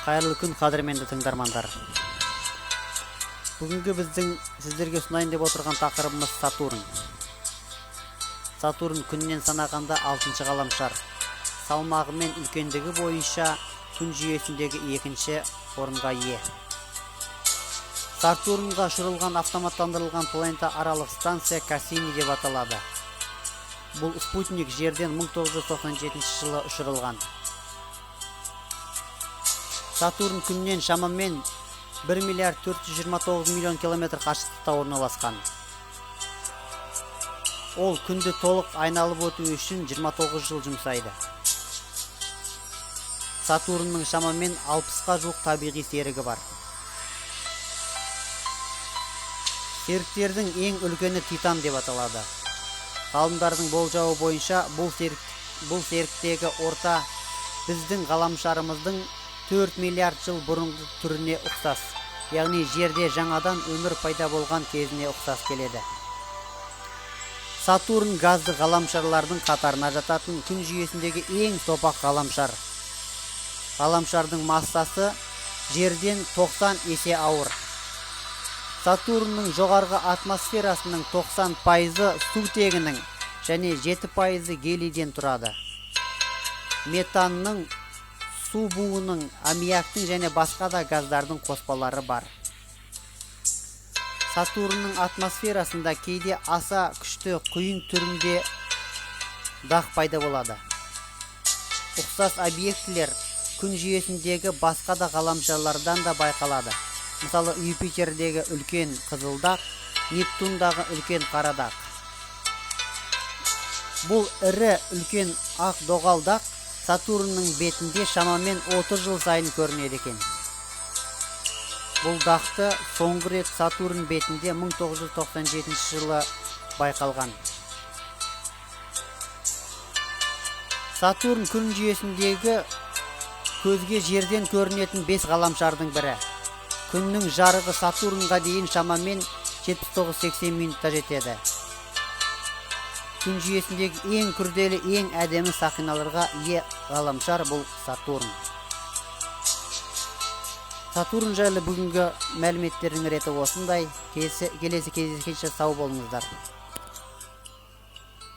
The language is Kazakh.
Кайырлы күн кадырменді тыңдармандар. Бүгінгі біздің сіздерге sunayын деп отырған тақырыбымыз Сатурн. Сатурн күннен санағанда 6-шы ғаламшар. Салмағы мен үлкендігі бойынша күн жүйесіндегі екінші орынға ие. Сатурнға ұшырылған автоматтандырылған планета аралық станция Кассини деп аталады. Бұл спутник жерден 1997 жылы ұшырылған. Сатурн күннен шамамен 1 миллиард 429 миллион километр қашықтықта орналасқан. Ол күнді толық айналып өту үшін 29 жыл жұмсайды. Сатурнның шамамен 60-қа жуық табиғи серігі бар. Серіктердің ең үлкені Титан деп аталады. Ғалымдардың болжауы бойынша бұл серіктегі орта біздің ғаламшарымыздың 4 миллиард жыл бұрынғы түріне ұқсас, яғни жерде жаңадан өмір пайда болған кезіне ұқсас келеді. Сатурн газды ғаламшарлардың қатарына жататын күн жүйесіндегі ең топақ ғаламшар. Ғаламшардың массасы жерден 90 есе ауыр. Сатурнның жоғарғы атмосферасының 90% сутегінің және 7% гелийден тұрады. Метанның, су буының, аммиактың және басқа да газдардың қоспалары бар. Сатурнның атмосферасында кейде аса күшті құйын түрінде дақ пайда болады. Ұқсас объектілер күн жүйесіндегі басқа да ғаламшарлардан да байқалады. Мысалы, Юпитердегі үлкен қызыл дақ, Нептундағы үлкен қара дақ. Бұл ірі үлкен ақ доғал дақ Сатурнның бетінде шамамен 30 жыл сайын көрінеді екен. Бұл дақты соңғы рет Сатурн бетінде 1997 жылы байқалған. Сатурн күн жүйесіндегі көзге жерден көрінетін 5 ғаламшардың бірі. Күннің жарығы Сатурнға дейін шамамен 79-80 минутта жетеді. Күн жүйесіндегі ең күрделі, ең әдемі сақиналарға ие ғаламшар бұл Сатурн. Сатурн жайлы бүгінгі мәліметтердің реті осындай. Келесі кездескенше сау болыңыздар.